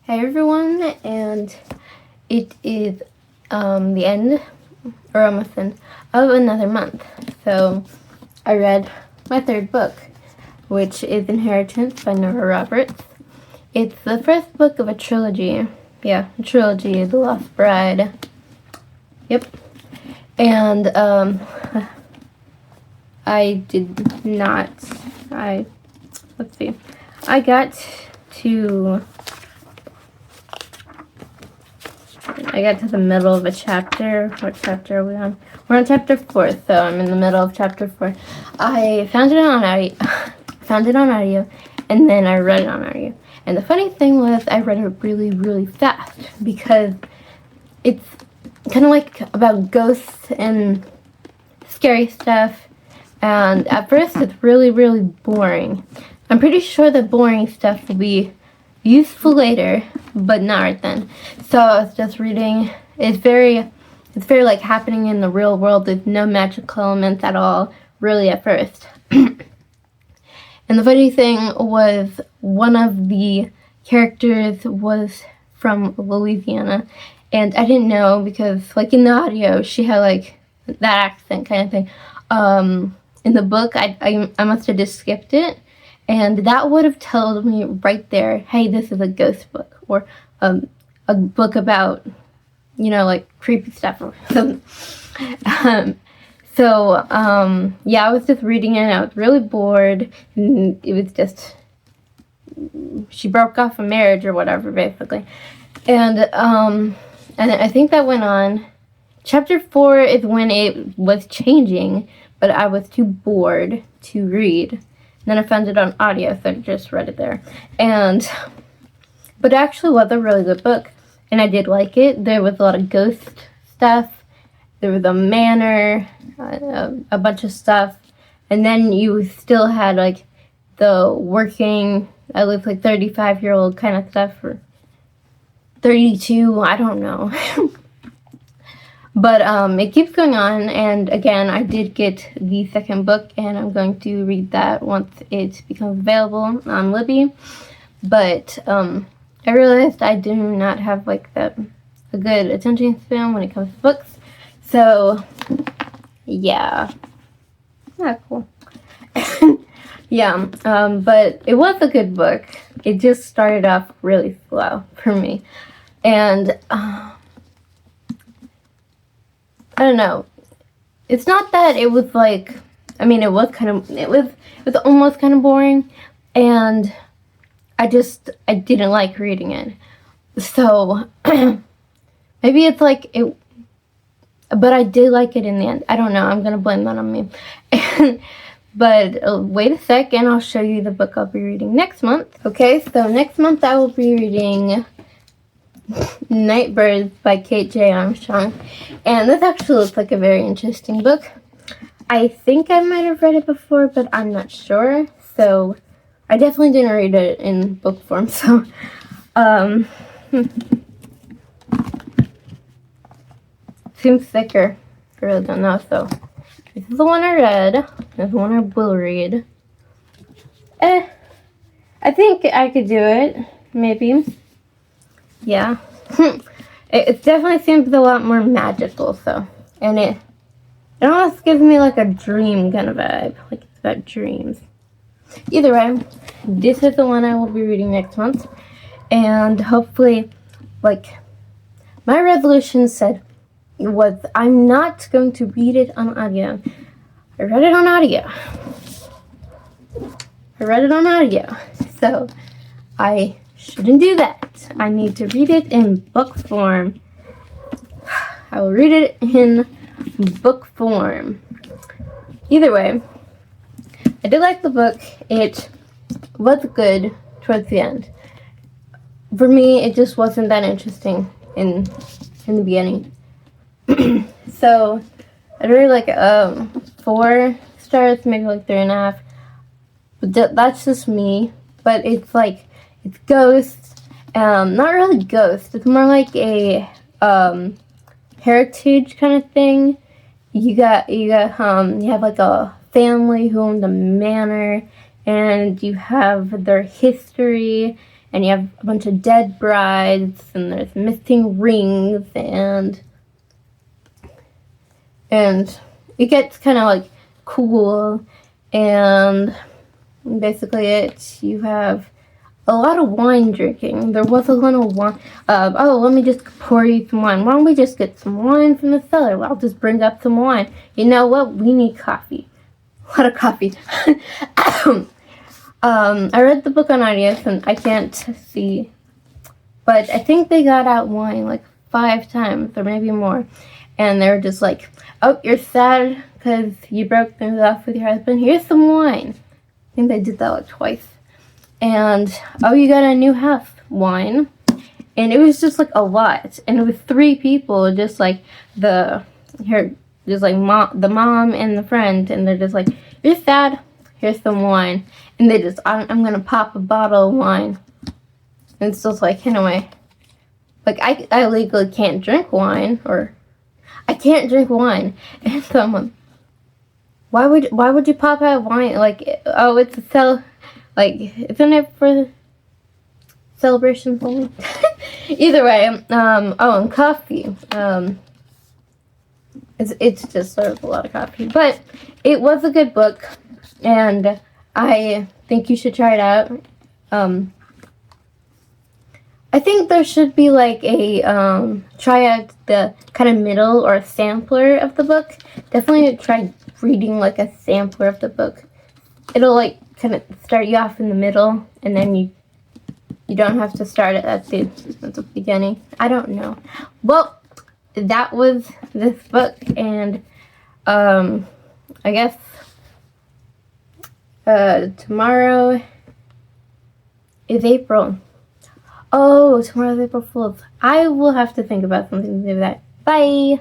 Hey everyone, and it is the end, or almost end, of another month. So I read my third book, which is Inheritance by Nora Roberts. It's the first book of a trilogy. Yeah, a trilogy, The Lost Bride. Yep. And I did not, let's see, I got to the middle of a chapter. What chapter are we on? We're on chapter 4, so I'm in the middle of chapter 4. I found it on audio, and then I read it on audio. And the funny thing was, I read it really, really fast, because it's kind of like about ghosts and scary stuff, and at first it's really, really boring. I'm pretty sure the boring stuff will be useful later, but not right then. So I was just reading. It's very like happening in the real world. There's no magical elements at all, really, at first. And the funny thing was, one of the characters was from Louisiana, and I didn't know, because like in the audio she had like that accent kind of thing. In the book, I must have just skipped it. And that would have told me right there, hey, this is a ghost book, or a book about, like creepy stuff or something. Yeah, I was just reading it, and I was really bored. And it was just, she broke off a marriage or whatever, basically. And I think that went on. Chapter 4 is when it was changing, but I was too bored to read. Then I found it on audio, so I just read it there. But it actually was a really good book, and I did like it. There was a lot of ghost stuff. There was a manor, a bunch of stuff. And then you still had, like, the working, I look like 35-year-old kind of stuff, or 32, I don't know. But it keeps going on, and again, I did get the second book, and I'm going to read that once it becomes available on Libby. But I realized I do not have like a good attention span when it comes to books. So yeah, cool. Yeah, but it was a good book. It just started off really slow for me, and I don't know. It's not that it was like, it was almost kind of boring, and I didn't like reading it. So maybe it's like it, but I did like it in the end. I don't know. I'm gonna blame that on me. But wait a second, I'll show you the book I'll be reading next month. Okay, so next month I will be reading Nightbirds by Kate J. Armstrong, and this actually looks like a very interesting book. I think I might have read it before, but I'm not sure, so I definitely didn't read it in book form. So seems thicker. I really don't know. So this is the one I read. This is the one I will read. I think I could do it, maybe. Yeah. It definitely seems a lot more magical, so. And it almost gives me like a dream kind of vibe. Like it's about dreams. Either way, this is the one I will be reading next month. And hopefully, like, my resolution was I'm not going to read it on audio. I read it on audio. So, I shouldn't do that. I need to read it in book form. I will read it in book form. Either way, I did like the book. It was good towards the end. For me, it just wasn't that interesting in the beginning. So I'd really like 4 stars, maybe like 3.5. But that's just me. But it's ghosts. Not really ghosts. It's more like a heritage kind of thing. You have like a family who owned a manor, and you have their history, and you have a bunch of dead brides, and there's missing rings, and it gets kind of like cool, and basically you have a lot of wine drinking. There was a little wine. Oh, let me just pour you some wine. Why don't we just get some wine from the cellar? Well, I'll just bring up some wine. You know what? We need coffee. A lot of coffee. I read the book on audio, and I can't see, but I think they got out wine like 5 times or maybe more, and they were just like, "Oh, you're sad because you broke things off with your husband. Here's some wine." I think they did that like twice. And, "Oh, you got a new house, wine." And it was just like a lot. And it was 3 people, just like the mom and the friend. And they're just like, "You're sad, here's some wine." And they just, "I'm going to pop a bottle of wine." And it's just like, anyway. Like, I legally can't drink wine. Or, I can't drink wine. And someone, why would you pop out wine? Like, oh, it's like, isn't it for celebrations only? Either way, oh, and coffee. It's just sort of a lot of coffee. But it was a good book, and I think you should try it out. I think there should be like a, try out the kind of middle or sampler of the book. Definitely try reading like a sampler of the book. It'll like kind of start you off in the middle, and then you don't have to start it at the beginning. I don't know. Well, that was this book, and I guess tomorrow is April. Oh, tomorrow's April Fool's. I will have to think about something to do with that. Bye!